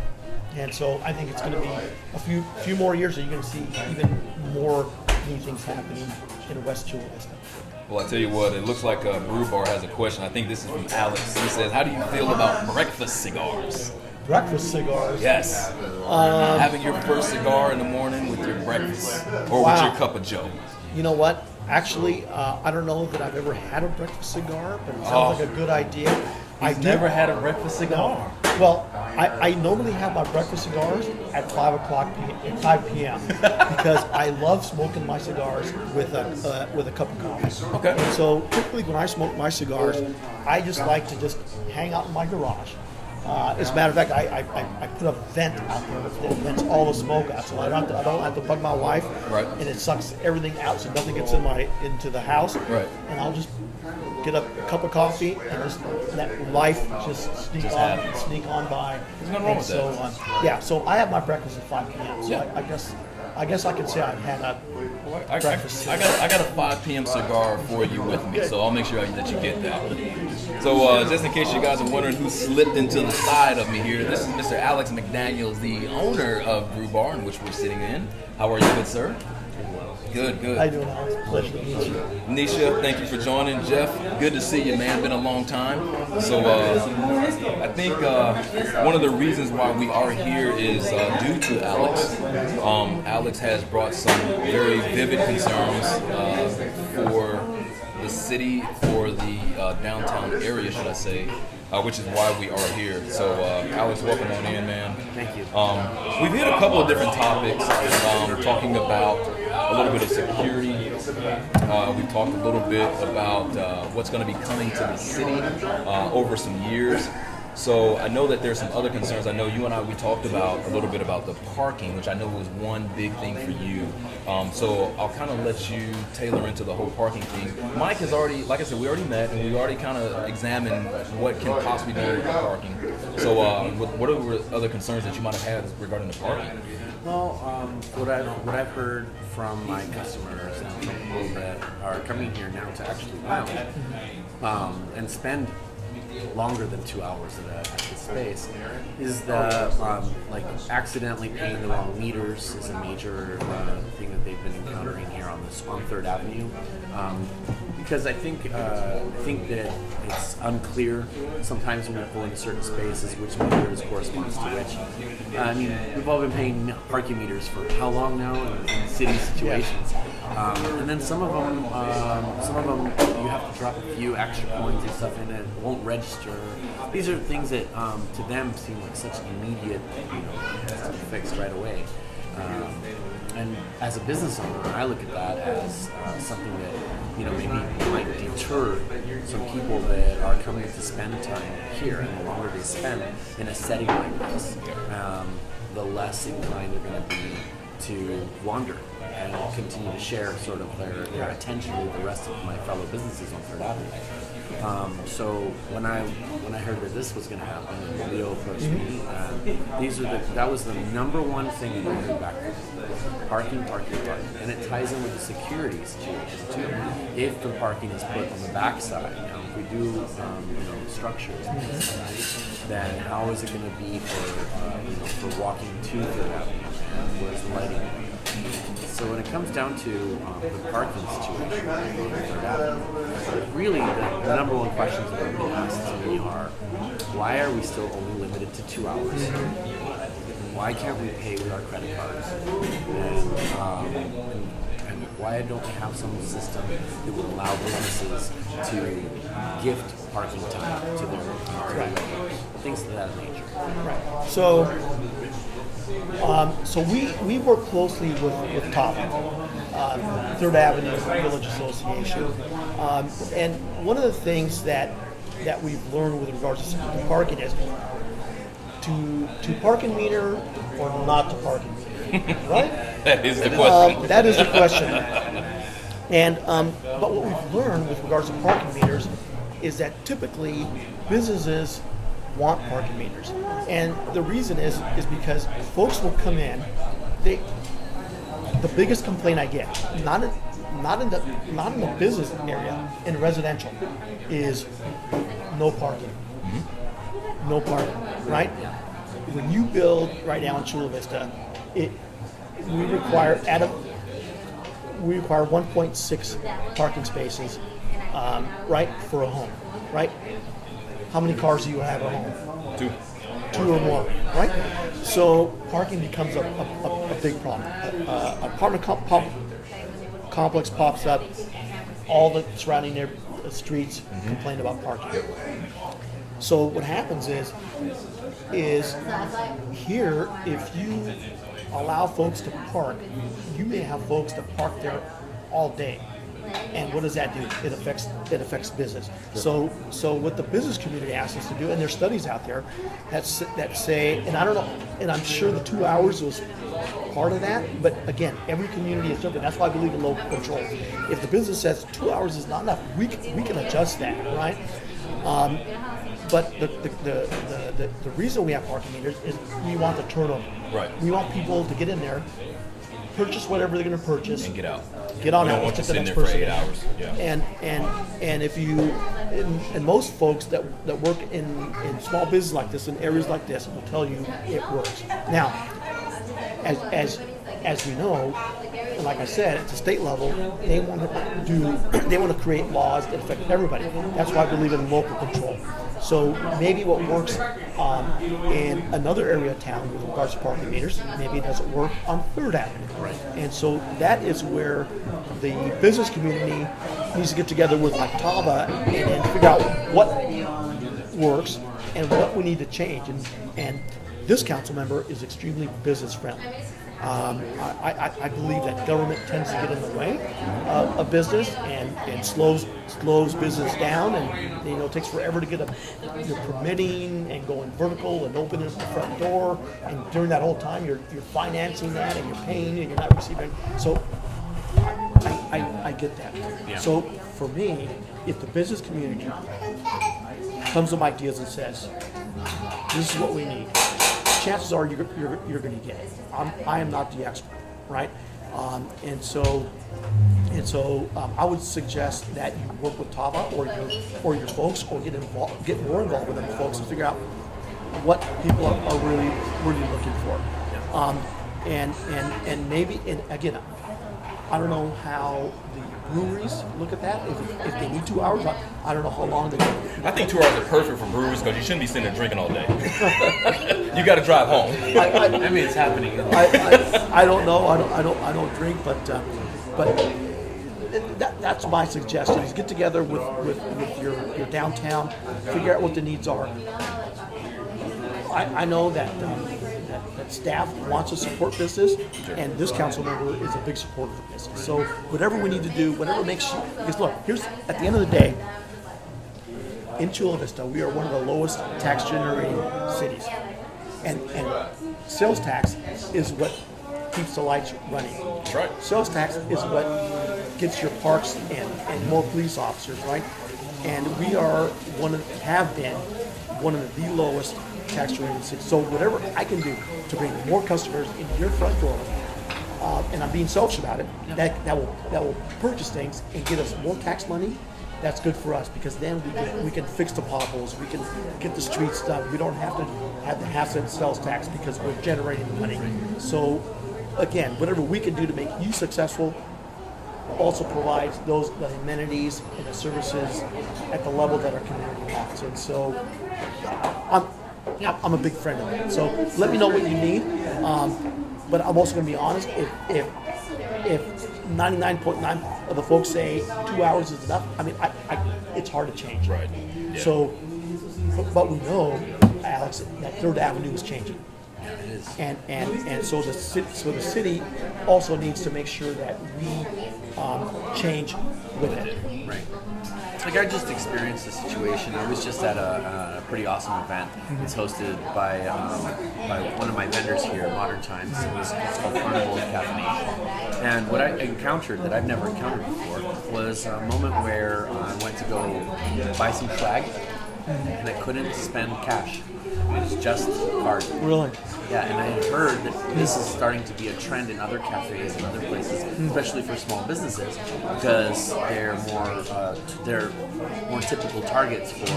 And so I think it's going to be a few more years that you're going to see even more neat things happening in West Chula Vista.
Well, I tell you what, it looks like Brew Bar has a question. I think this is from Alex. He says, how do you feel about breakfast cigars?
Breakfast cigars?
Yes. Having your first cigar in the morning with your breakfast or with your cup of joe.
You know what? Actually, I don't know that I've ever had a breakfast cigar, but it sounds like a good idea.
I've never had a breakfast cigar.
Well, I normally have my breakfast cigars at 5 p.m. because I love smoking my cigars with a cup of coffee.
Okay.
And so typically when I smoke my cigars, I just like to just hang out in my garage. As a matter of fact, I put a vent out there that vents all the smoke out, so I don't have to bug my wife.
Right.
And it sucks everything out, so nothing gets into the house.
Right.
And I'll just get a cup of coffee and just let life just sneak on by.
There's nothing wrong with that.
Yeah. So I have my breakfast at 5 p.m. So I guess I could say I've had a breakfast.
I got a 5 p.m. cigar for you with me, so I'll make sure that you get that. So just in case you guys are wondering who slipped into the side of me here, this is Mr. Alex McDaniels, the owner of Brew Bar, in which we're sitting in. How are you, good sir? Good.
How you doing, Alex? Pleasure to meet you.
Nisha, thank you for joining. Jeff, good to see you, man. Been a long time. So I think one of the reasons why we are here is due to Alex. Alex has brought some very vivid concerns for the city, for the downtown area, should I say, which is why we are here. So Alex, welcome on in, man.
Thank you.
We've hit a couple of different topics, talking about a little bit of security. We've talked a little bit about what's going to be coming to the city over some years. So I know that there's some other concerns. I know you and I, we talked about a little bit about the parking, which I know was one big thing for you. So I'll kind of let you tailor into the whole parking thing. Mike has already, like I said, we already met and we already kind of examined what can possibly be with the parking. So what are the other concerns that you might have had regarding the parking?
Well, what I've heard from my customers and from people that are coming here now to actually lounge and spend longer than 2 hours at the space is the like accidentally paying the wrong meters is a major thing that they've been encountering here on 3rd Avenue. Because I think that it's unclear sometimes when we pull into certain spaces which meters corresponds to which. I mean, we've all been paying parking meters for how long now in city situations, and then some of them you have to drop a few extra coins and stuff in it. It won't register. These are things that to them seem like such immediate, fix right away. And as a business owner, I look at that as something that maybe might deter some people that are coming to spend time here. And the longer they spend in a setting like this, the less inclined they're going to be to wander. and continue to share sort of their attention with the rest of my fellow businesses on Third Avenue. So when I heard that this was going to happen, and Leo approached me, that was the number one thing that I heard back from him. Parking, and it ties in with the security situation too. If the parking is put on the backside, if we do structures, then how is it going to be for walking to Third Avenue? And where's the lighting? So when it comes down to the parking situation, really the number one questions that are being asked to me are, why are we still only limited to 2 hours? Why can't we pay with our credit cards? And why don't we have some system that would allow businesses to gift parking time to their workers? Things of that nature.
Right. So we work closely with TOP, Third Avenue Village Association, and one of the things that we've learned with regards to parking is to parking meter or not to parking meter, right?
That is the question.
That is the question. And but what we've learned with regards to parking meters is that typically businesses want parking meters, and the reason is because folks will come in. The biggest complaint I get, not in the business area, in residential, is no parking. No parking, right? When you build right now in Chula Vista, we require 1.6 parking spaces, right, for a home, right? How many cars do you have at home? Two or more, right? So parking becomes a big problem. Apartment complex pops up, all the surrounding streets complain about parking. So what happens is here, if you allow folks to park, you may have folks that park there all day. And what does that do? It affects business. So what the business community asks us to do, and there's studies out there that say, and I don't know, and I'm sure the 2 hours was part of that, but again, every community is different. That's why I believe in local control. If the business says 2 hours is not enough, we can adjust that, right? But the reason we have parking meters is we want the turnover.
Right.
We want people to get in there, purchase whatever they're going to purchase,
And get out.
Get on
We
out.
don't want you
Let's get the
sitting
next
there for
person
8 hours. Yeah.
And if you and most folks that work in small business like this, in areas like this, will tell you it works. Now, as we know, and like I said, at the state level, they want to create laws that affect everybody. That's why I believe in local control. So maybe what works in another area of town with regards to parking meters, maybe it doesn't work on Third Avenue.
Right.
And so that is where the business community needs to get together with like Tava and figure out what works and what we need to change. And this council member is extremely business friendly. I believe that government tends to get in the way of business and slows business down, and it takes forever to get your permitting and going vertical and opening up the front door, and during that whole time you're financing that and you're paying and you're not receiving. So I get that.
Yeah.
So for me, if the business community comes with ideas and says, this is what we need, chances are you're going to get it. I am not the expert, right? And so I would suggest that you work with Tava or your folks, or get more involved with them folks to figure out what people are really looking for. And maybe, and again, I don't know how the breweries look at that. If they need 2 hours, I don't know how long they.
I think 2 hours are perfect for breweries because you shouldn't be sitting there drinking all day. You got to drive home.
I mean, it's happening.
I don't know. I don't drink, but that's my suggestion: is get together with your downtown, figure out what the needs are. I know that staff wants to support business, and this council member is a big supporter of business. So whatever we need to do, whatever makes you, because look, here's at the end of the day, in Chula Vista, we are one of the lowest tax generating cities, and sales tax is what keeps the lights running.
That's right.
Sales tax is what gets your parks and more police officers, right? And we have been one of the lowest tax rate in the city. So whatever I can do to bring more customers into your front door, and I'm being selfish about it, that will purchase things and get us more tax money. That's good for us because then we can fix the potholes, we can get the streets done. We don't have to have the half cent sales tax because we're generating the money. So again, whatever we can do to make you successful also provides the amenities and the services at the level that our community wants. And so I'm a big friend of that. So let me know what you need. But I'm also going to be honest. If 99.9 of the folks say 2 hours is enough, I mean, it's hard to change.
Right. Yeah.
So, but we know, Alex, that Third Avenue is changing.
Yeah, it is.
And so the city also needs to make sure that we change with it.
Right. Like I just experienced a situation. I was just at a pretty awesome event. It's hosted by one of my vendors here, Modern Times. It's called Carnival of Caffeination. And what I encountered that I've never encountered before was a moment where I went to go buy some swag and I couldn't spend cash. It was just card.
Really?
Yeah, and I had heard that this is starting to be a trend in other cafes and other places, especially for small businesses, because they're more typical targets for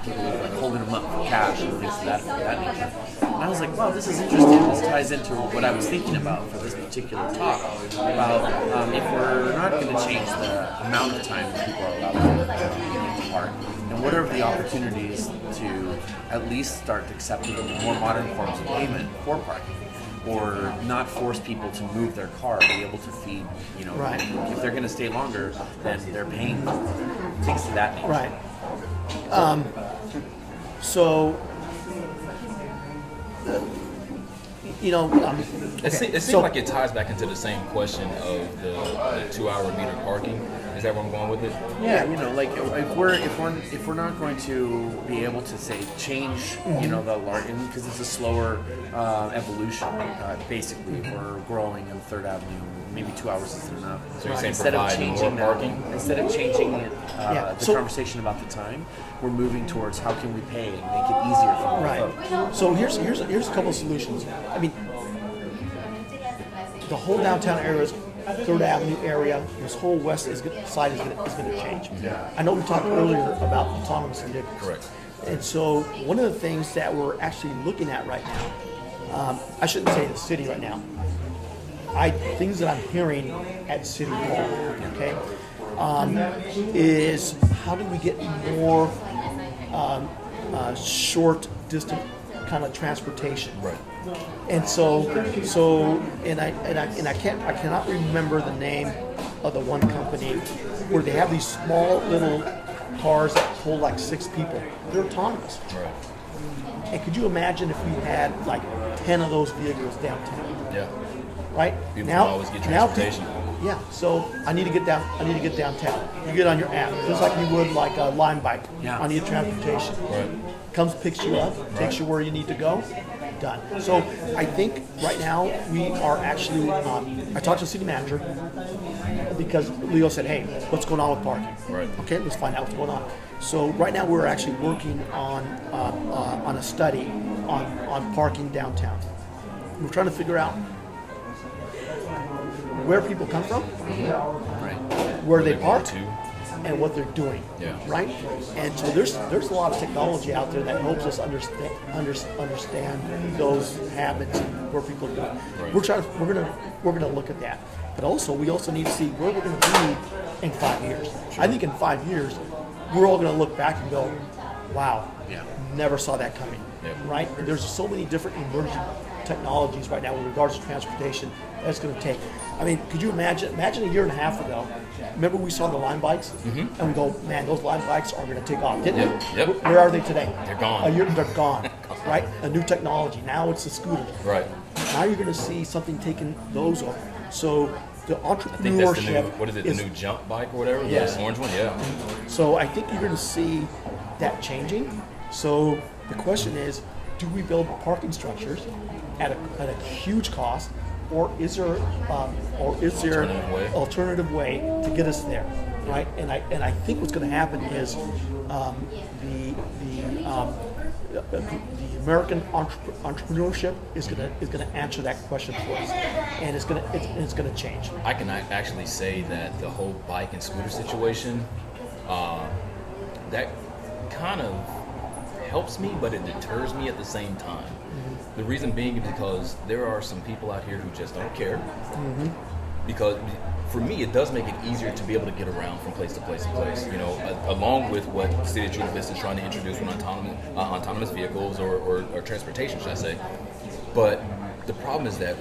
people like holding them up for cash and things of that nature. And I was like, wow, this is interesting. This ties into what I was thinking about for this particular talk about if we're not going to change the amount of time that people are allowed to park. And what are the opportunities to at least start accepting more modern forms of payment for parking, or not force people to move their car, be able to feed,
Right.
If they're going to stay longer, then they're paying things to that nature.
Right. So,
It seems like it ties back into the same question of the 2 hour meter parking. Is that where I'm going with it?
Yeah, like if we're not going to be able to say change, the large, because it's a slower evolution. Basically, we're growing in Third Avenue. Maybe 2 hours isn't enough.
So you're saying
instead of
provide
changing
more parking?
instead of changing it, the
So-
conversation about the time, we're moving towards how can we pay and make it easier for more
Right.
folks.
So here's a couple of solutions. I mean, the whole downtown area, Third Avenue area, this whole west side is going to change.
Yeah.
I know we talked earlier about autonomous vehicles.
Correct.
And so one of the things that we're actually looking at right now, I shouldn't say the city right now. Things that I'm hearing at City Hall, okay, is how do we get more short distance kind of transportation?
Right.
And I cannot remember the name of the one company where they have these small little cars that hold like 6 people. They're autonomous.
Right.
And could you imagine if we had like 10 of those vehicles downtown?
Yeah.
Right?
People can always get transportation.
Yeah. So I need to get downtown. You get on your app, just like you would like a Lime Bike.
Yeah.
I need transportation.
Right.
Comes, picks you up, takes you where you need to go. Done. So I think right now we are actually. I talked to the city manager because Leo said, "Hey, what's going on with parking?"
Right.
Okay, let's find out what's going on. So right now we're actually working on a study on parking downtown. We're trying to figure out where people come from,
Right.
where they
They
park,
want to.
and what they're doing.
Yeah.
Right. And so there's a lot of technology out there that helps us understand those habits and where people are going.
Right.
We're gonna look at that. But also we also need to see where we're gonna be in 5 years. I think in 5 years we're all gonna look back and go, wow,
Yeah.
never saw that coming.
Yeah.
Right? And there's so many different emerging technologies right now with regards to transportation that's going to take. I mean, could you imagine a year and a half ago, remember we saw the Lime Bikes? And we go, man, those Lime Bikes are going to take off, didn't they?
Yep.
Where are they today?
They're gone.
They're gone, right? A new technology. Now it's the scooters.
Right.
Now you're going to see something taking those over. So the
I think that's the new,
entrepreneurship
what is it, the new jump bike or whatever?
Yeah.
This orange one? Yeah.
So I think you're going to see that changing. So the question is, do we build parking structures at a huge cost, or is there alternative way to get us there, right? And I think what's going to happen is the American entrepreneurship is going to answer that question for us, and it's going to change.
I can actually say that the whole bike and scooter situation, that kind of helps me, but it deters me at the same time. Mm-hmm. The reason being is because there are some people out here who just don't care. Mm-hmm. Because for me, it does make it easier to be able to get around from place to place to place. You know, along with what the city of Chula Vista is trying to introduce with autonomous vehicles or transportation, should I say. But the problem is that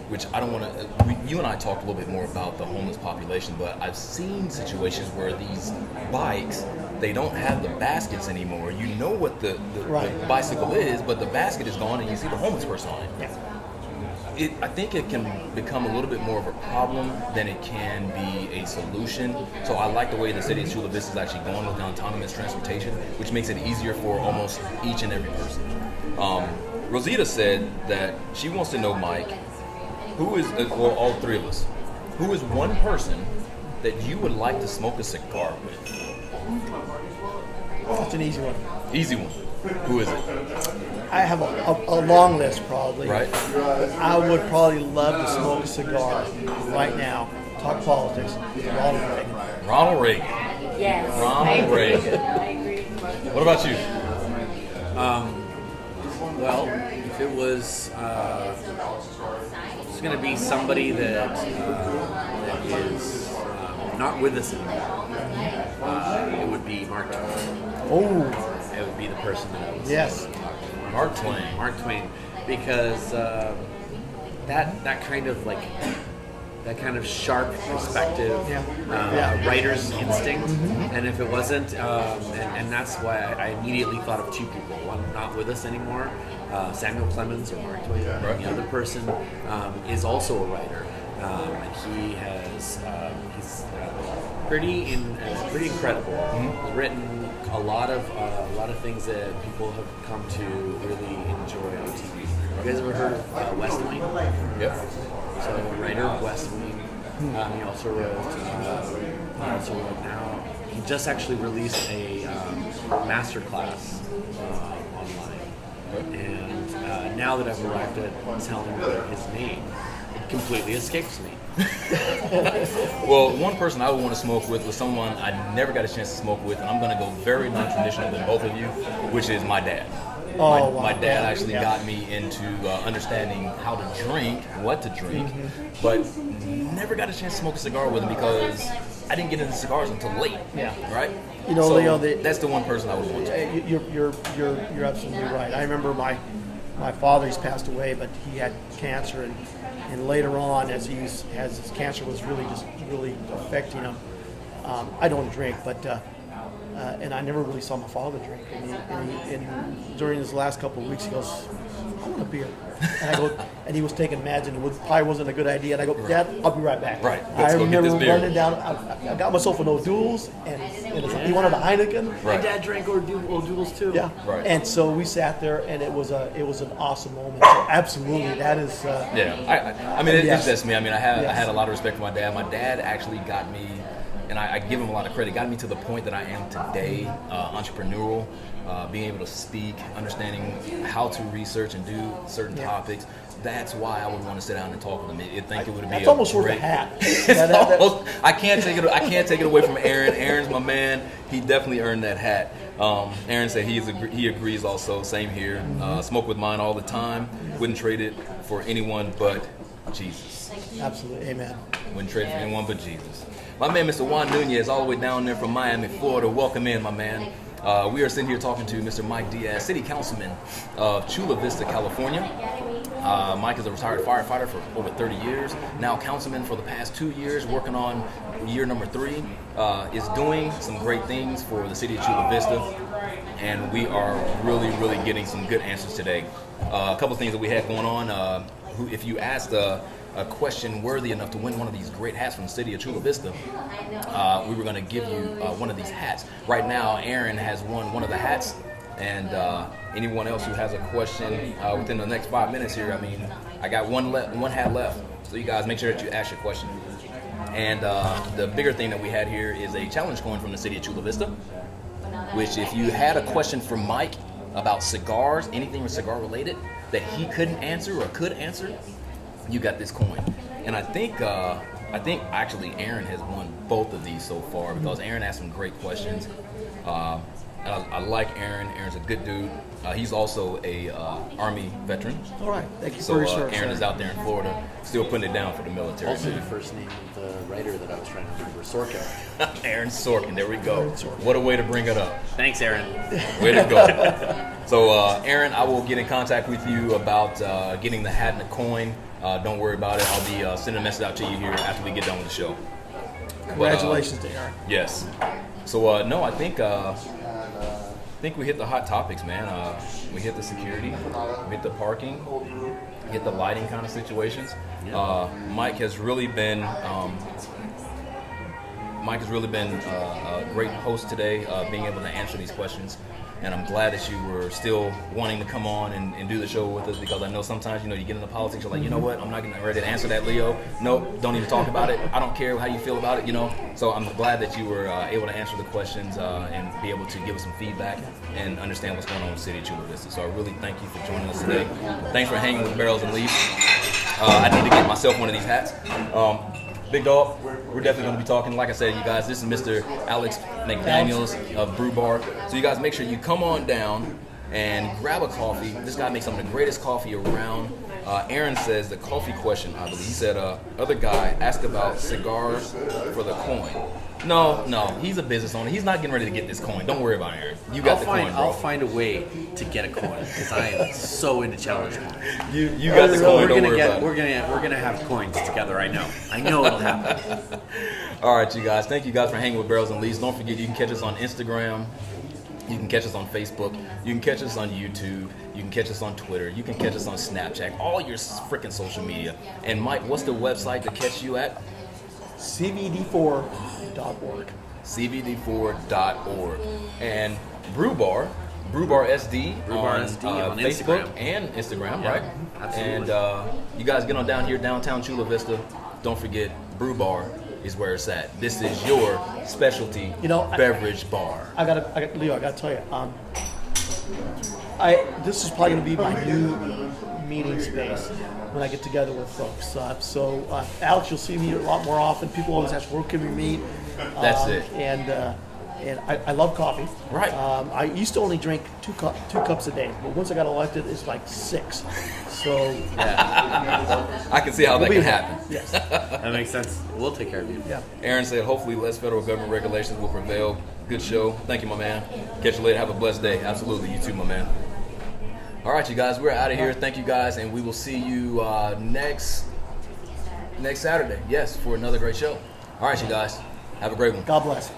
which I don't want to, you and I talked a little bit more about the homeless population, but I've seen situations where these bikes, they don't have the baskets anymore. You know what the bicycle is, but the basket is gone and you see the homeless person on it.
Yeah.
I think it can become a little bit more of a problem than it can be a solution. So I like the way the city of Chula Vista is actually going with the autonomous transportation, which makes it easier for almost each and every person. Rosita said that she wants to know, Mike, who is, well, all three of us, who is one person that you would like to smoke a cigar with?
That's an easy one.
Easy one. Who is it?
I have a long list, probably.
Right.
I would probably love to smoke a cigar right now, talk politics, Ronald Reagan.
Ronald Reagan.
Yes.
Ronald Reagan.
I agree.
What about you?
Well, if it was it's going to be somebody that is not with us anymore, it would be Mark Twain.
Oh,
It would be the person that I was
yes.
Mark Twain.
Mark Twain, because that kind of like that kind of sharp perspective, writer's instinct, and if it wasn't, and that's why I immediately thought of two people. One not with us anymore, Samuel Clemens or Mark Twain.
Right.
The other person is also a writer, and he has he's pretty incredible.
Mm-hmm.
He's written a lot of things that people have come to really enjoy on TV. You guys ever heard of West Wing?
Yep.
So writer of West Wing. He also wrote now. He just actually released a master class online, and now that I've arrived at telling his name, it completely escapes me.
Well, one person I would want to smoke with was someone I never got a chance to smoke with, and I'm going to go very non-traditional than both of you, which is my dad. My dad actually got me into understanding how to drink, what to drink, but never got a chance to smoke a cigar with him because I didn't get into cigars until late.
Yeah.
Right.
You know,
so
Leo,
that's the one person I would want to.
You're absolutely right. I remember my father, he's passed away, but he had cancer, and later on, as his cancer was really affecting him, I don't drink, but and I never really saw my father drink. And during his last couple of weeks, he goes, "I want a beer," and I go, and he was taking meds, and it probably wasn't a good idea. And I go, "Dad, I'll be right back."
Right.
I remember running down. I got myself an O'Doul's, and he wanted a Heineken.
Right.
My dad drank O'Doul's too.
Yeah.
Right.
And so we sat there, and it was an awesome moment. So absolutely, that is.
Yeah, I mean,
Yes.
it's just me. I mean, I
Yes.
had a lot of respect for my dad. My dad actually got me, and I give him a lot of credit, got me to the point that I am today, entrepreneurial, being able to speak, understanding how to research and do certain topics. That's why I would want to sit down and talk with him. I think it would be.
That's almost worth a hat.
I can't take it away from Aaron. Aaron's my man. He definitely earned that hat. Aaron said he agrees also. Same here. Smoke with mine all the time. Wouldn't trade it for anyone but Jesus.
Absolutely, amen.
Wouldn't trade it for anyone but Jesus. My man, Mr. Juan Nunez, all the way down there from Miami, Florida. Welcome in, my man. We are sitting here talking to Mr. Mike Diaz, City Councilman of Chula Vista, California. Mike is a retired firefighter for over 30 years, now councilman for the past 2 years, working on year number 3, is doing some great things for the city of Chula Vista, and we are really, really getting some good answers today. A couple things that we had going on, if you asked a question worthy enough to win one of these great hats from the city of Chula Vista, we were going to give you one of these hats. Right now, Aaron has won one of the hats And anyone else who has a question within the next 5 minutes here, I mean, I got one hat left. So you guys make sure that you ask your question. And the bigger thing that we had here is a challenge coin from the city of Chula Vista, which if you had a question for Mike about cigars, anything with cigar related, that he couldn't answer or could answer, you got this coin. And I think actually Aaron has won both of these so far because Aaron asked some great questions. I like Aaron. Aaron's a good dude. He's also a Army veteran.
All right, thank you
So
for your service.
Aaron is out there in Florida, still putting it down for the military.
Also, the first name of the writer that I was trying to remember, Sorkin.
Aaron Sorkin, there we go.
Aaron Sorkin.
What a way to bring it up.
Thanks, Aaron.
Way to go. So, Aaron, I will get in contact with you about getting the hat and the coin. Don't worry about it. I'll be sending a message out to you here after we get done with the show.
Congratulations to Aaron.
Yes. So, no, I think we hit the hot topics, man. We hit the security, we hit the parking, we hit the lighting kind of situations. Mike has really been a great host today, being able to answer these questions. And I'm glad that you were still wanting to come on and do the show with us, because I know sometimes, you get into politics, you're like, you know what, I'm not ready to answer that, Leo. Nope, don't even talk about it. I don't care how you feel about it, So I'm glad that you were able to answer the questions and be able to give us some feedback and understand what's going on with the city of Chula Vista. So I really thank you for joining us today. Thanks for hanging with Barrels and Leaves. I need to get myself one of these hats. Big dog, we're definitely going to be talking. Like I said, you guys, this is Mr. Alex McDaniels of Brew Bar. So you guys make sure you come on down and grab a coffee. This guy makes some of the greatest coffee around. Aaron says the coffee question, I believe. He said, other guy asked about cigars for the coin. No, he's a business owner. He's not getting ready to get this coin. Don't worry about Aaron. You got the coin, bro.
I'll find a way to get a coin because I am so into challenge coins.
You got the coin. Don't worry about it.
We're gonna have coins together. I know it'll happen.
All right, you guys. Thank you guys for hanging with Barrels and Leaves. Don't forget, you can catch us on Instagram. You can catch us on Facebook. You can catch us on YouTube. You can catch us on Twitter. You can catch us on Snapchat. All your freaking social media. And Mike, what's the website to catch you at?
CVD4.org.
CVD4.org. And Brew Bar SD on Facebook and Instagram, right?
Absolutely.
And you guys get on down here, downtown Chula Vista. Don't forget, Brew Bar is where it's at. This is your specialty beverage bar.
Leo, I gotta tell you, this is probably gonna be my new meeting space when I get together with folks. So Alex, you'll see me a lot more often. People always ask, where can we meet?
That's it.
And I love coffee.
Right.
I used to only drink two cups a day, but once I got elected, it's like 6. So
I can see how that can happen.
yes.
That makes sense. We'll take care of you.
Yeah.
Aaron said, hopefully less federal government regulations will prevail. Good show. Thank you, my man. Catch you later. Have a blessed day. Absolutely. You too, my man. All right, you guys. We're out of here. Thank you, guys. And we will see you next Saturday. Yes, for another great show. All right, you guys. Have a great one.
God bless.